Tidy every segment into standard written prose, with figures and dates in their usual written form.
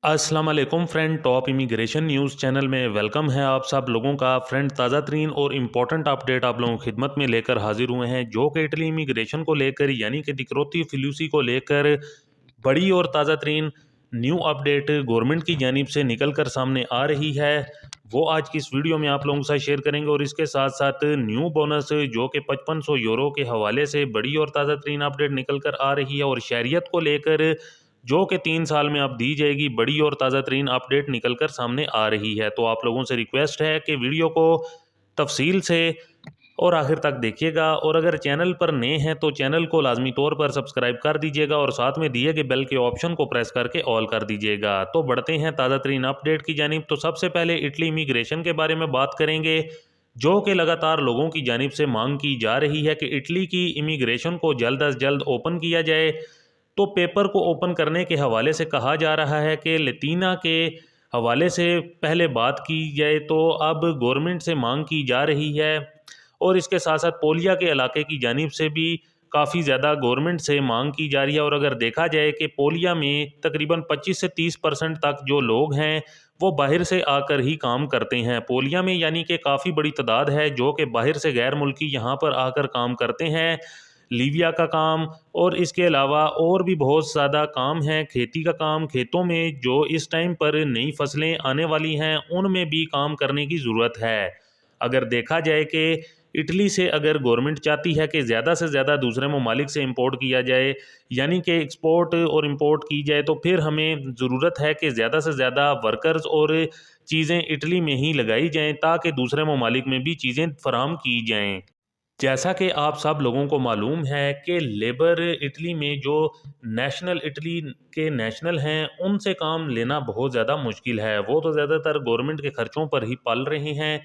अस्सलाम वालेकुम friend, top immigration news channel में वेलकम है आप सब लोगों का। फ्रेंड, ताज़ा तरीन और इम्पोर्टेंट अपडेट आप लोगों की खिदमत में लेकर हाजिर हुए हैं, जो कि इटली इमिग्रेशन को लेकर यानी कि दिक्रोती फिल्यूसी को लेकर बड़ी और ताज़ा तरीन न्यू अपडेट गवर्नमेंट की जानिब से निकल कर सामने आ रही है। वो आज की इस वीडियो में आप लोगों के साथ शेयर करेंगे और इसके साथ साथ न्यू बोनस जो कि 5500 यूरो के हवाले से बड़ी और ताज़ा तरीन अपडेट निकल कर आ रही है, और शहरियत को लेकर जो कि 3 साल में अब दी जाएगी, बड़ी और ताज़ा तरीन अपडेट निकल कर सामने आ रही है। तो आप लोगों से रिक्वेस्ट है कि वीडियो को तफसील से और आखिर तक देखिएगा, और अगर चैनल पर नए हैं तो चैनल को लाजमी तौर पर सब्सक्राइब कर दीजिएगा और साथ में दिए गए बेल के ऑप्शन को प्रेस करके ऑल कर दीजिएगा। तो बढ़ते हैं ताज़ा तरीन अपडेट की जानिब। तो सबसे पहले इटली इमिग्रेशन के बारे में बात करेंगे, जो कि लगातार लोगों की जानिब से मांग की जा रही है कि इटली की इमिग्रेशन को जल्द अज जल्द ओपन किया जाए। तो पेपर को ओपन करने के हवाले से कहा जा रहा है कि लतीना के हवाले से पहले बात की जाए तो अब गवर्नमेंट से मांग की जा रही है, और इसके साथ साथ पोलिया के इलाके की जानिब से भी काफ़ी ज़्यादा गवर्नमेंट से मांग की जा रही है। और अगर देखा जाए कि पोलिया में तकरीबन 25 से 30% तक जो लोग हैं वो बाहर से आकर ही काम करते हैं पोलिया में, यानी कि काफ़ी बड़ी तादाद है जो कि बाहर से गैर मुल्की यहाँ पर आकर काम करते हैं। लीविया का काम और इसके अलावा और भी बहुत ज़्यादा काम है, खेती का काम, खेतों में जो इस टाइम पर नई फसलें आने वाली हैं उनमें भी काम करने की ज़रूरत है। अगर देखा जाए कि इटली से अगर गवर्नमेंट चाहती है कि ज़्यादा से ज़्यादा दूसरे ममालिक से इंपोर्ट किया जाए, यानी कि एक्सपोर्ट और इंपोर्ट की जाए, तो फिर हमें ज़रूरत है कि ज़्यादा से ज़्यादा वर्कर्स और चीज़ें इटली में ही लगाई जाएं ताकि दूसरे ममालिक में भी चीज़ें फराहम की जाएं। जैसा कि आप सब लोगों को मालूम है कि लेबर इटली में जो नेशनल इटली के नेशनल हैं उनसे काम लेना बहुत ज़्यादा मुश्किल है। वो तो ज़्यादातर गवर्नमेंट के खर्चों पर ही पल रहे हैं।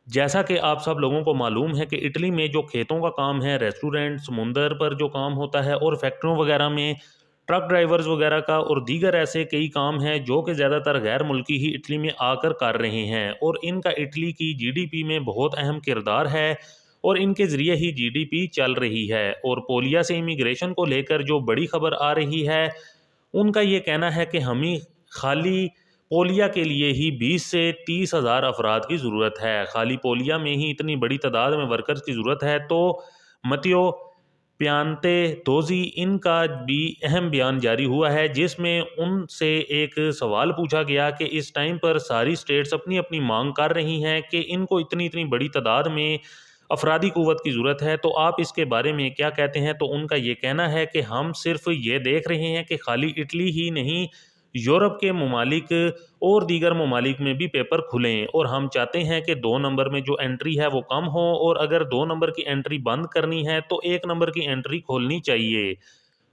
जैसा कि आप सब लोगों को मालूम है कि इटली में जो खेतों का काम है, रेस्टोरेंट, समुंदर पर जो काम होता है, और फैक्ट्रियों वगैरह में ट्रक ड्राइवर्स वगैरह का और दीगर ऐसे कई काम हैं जो कि ज़्यादातर गैर मुल्की ही इटली में आकर कर रहे हैं, और इनका इटली की जीडीपी में बहुत अहम किरदार है और इनके ज़रिए ही जीडीपी चल रही है। और पोलिया से इमिग्रेशन को लेकर जो बड़ी खबर आ रही है, उनका ये कहना है कि हमें खाली पोलिया के लिए ही 20 से 30 हज़ार अफराद की ज़रूरत है। खाली पोलिया में ही इतनी बड़ी तादाद में वर्कर्स की ज़रूरत है। तो मतियो प्यानते दोजी इनका भी अहम बयान जारी हुआ है, जिसमें उनसे एक सवाल पूछा गया कि इस टाइम पर सारी स्टेट्स अपनी अपनी मांग कर रही हैं कि इनको इतनी इतनी बड़ी तादाद में अफरादी क़ुव्वत की ज़रूरत है, तो आप इसके बारे में क्या कहते हैं? तो उनका ये कहना है कि हम सिर्फ ये देख रहे हैं कि खाली इटली ही नहीं, यूरोप के ममालिक और दीगर ममालिक में भी पेपर खुलें, और हम चाहते हैं कि 2 नंबर में जो एंट्री है वो कम हो, और अगर 2 नंबर की एंट्री बंद करनी है तो 1 नंबर की एंट्री खोलनी चाहिए।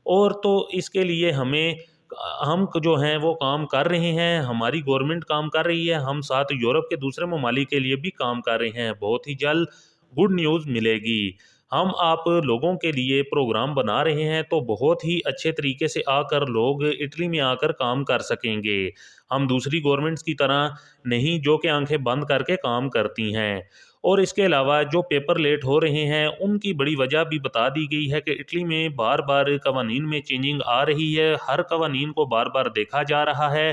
और तो इसके लिए हम जो हैं वो काम कर रहे हैं, हमारी गवर्नमेंट काम कर रही है, हम साथ यूरोप के दूसरे ममालिक के लिए भी काम कर रहे हैं। बहुत ही जल्द गुड न्यूज़ मिलेगी। हम आप लोगों के लिए प्रोग्राम बना रहे हैं, तो बहुत ही अच्छे तरीके से आकर लोग इटली में आकर काम कर सकेंगे। हम दूसरी गवर्नमेंट्स की तरह नहीं जो कि आंखें बंद करके काम करती हैं। और इसके अलावा जो पेपर लेट हो रहे हैं उनकी बड़ी वजह भी बता दी गई है कि इटली में बार बार कवानीन में चेंजिंग आ रही है, हर कवानीन को बार बार देखा जा रहा है,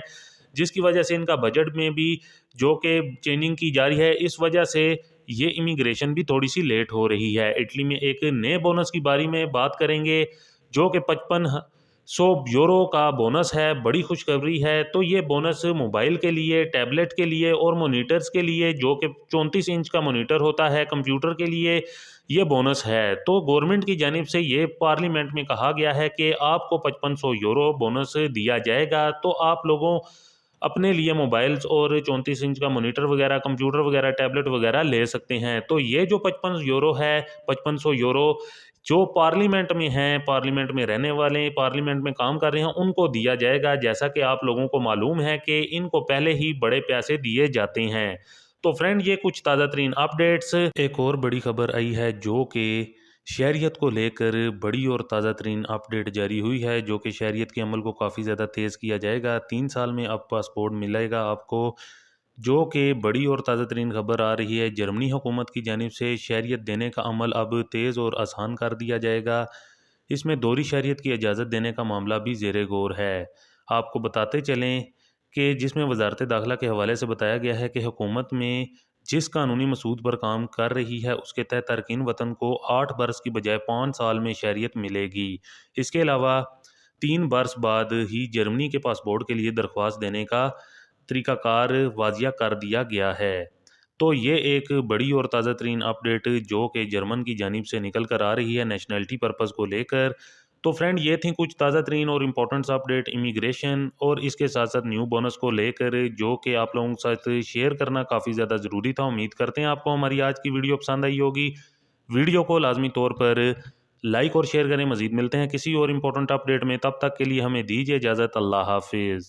जिसकी वजह से इनका बजट में भी जो कि चेंजिंग की जा रही है, इस वजह से ये इमिग्रेशन भी थोड़ी सी लेट हो रही है। इटली में एक नए बोनस की बारे में बात करेंगे, जो कि 5500 यूरो का बोनस है। बड़ी खुशखबरी है। तो ये बोनस मोबाइल के लिए, टैबलेट के लिए और मॉनिटर्स के लिए, जो कि 34 इंच का मॉनिटर होता है कंप्यूटर के लिए, ये बोनस है। तो गवर्नमेंट की जानिब से ये पार्लियामेंट में कहा गया है कि आपको 5500 यूरो बोनस दिया जाएगा। तो आप लोगों अपने लिए मोबाइल्स और 34 इंच का मॉनिटर वगैरह, कंप्यूटर वगैरह, टैबलेट वगैरह ले सकते हैं। तो ये जो 55 यूरो है, 5500 यूरो जो पार्लियामेंट में हैं, पार्लियामेंट में रहने वाले, पार्लियामेंट में काम कर रहे हैं, उनको दिया जाएगा। जैसा कि आप लोगों को मालूम है कि इनको पहले ही बड़े पैसे दिए जाते हैं। तो फ्रेंड, ये कुछ ताज़ा तरीन अपडेट्स। एक और बड़ी खबर आई है जो कि शहरियत को लेकर बड़ी और ताज़ा तरीन अपडेट जारी हुई है, जो कि शहरियत के अमल को काफ़ी ज़्यादा तेज़ किया जाएगा। 3 साल में अब पासपोर्ट मिलेगा आपको, जो कि बड़ी और ताज़ा तरीन खबर आ रही है। जर्मनी हुकूमत की जानिब से शहरियत देने का अमल अब तेज़ और आसान कर दिया जाएगा। इसमें दोहरी शहरियत की इजाज़त देने का मामला भी ज़ेरे गौर है। आपको बताते चलें कि जिसमें वजारत दाखिला के हवाले से बताया गया है कि हुकूमत में जिस कानूनी मसूद पर काम कर रही है उसके तहत तारकीन वतन को 8 बरस की बजाय 5 साल में शहरियत मिलेगी। इसके अलावा 3 बरस बाद ही जर्मनी के पासपोर्ट के लिए दरख्वास्त देने का तरीक़ाकार वाज़िया कर दिया गया है। तो ये एक बड़ी और ताज़ा तरीन अपडेट जो कि जर्मन की जानिब से निकल कर आ रही है नेशनलिटी पर्पज़ को लेकर। तो फ्रेंड, ये थी कुछ ताज़ा तरीन और इम्पोर्टेंट्स अपडेट इमिग्रेशन और इसके साथ साथ न्यू बोनस को लेकर, जो कि आप लोगों के साथ शेयर करना काफ़ी ज़्यादा ज़रूरी था। उम्मीद करते हैं आपको हमारी आज की वीडियो पसंद आई होगी। वीडियो को लाजमी तौर पर लाइक और शेयर करें। मज़ीद मिलते हैं किसी और इम्पोर्टेंट अपडेट में, तब तक के लिए हमें दीजिए इजाज़त। अल्लाह हाफिज़।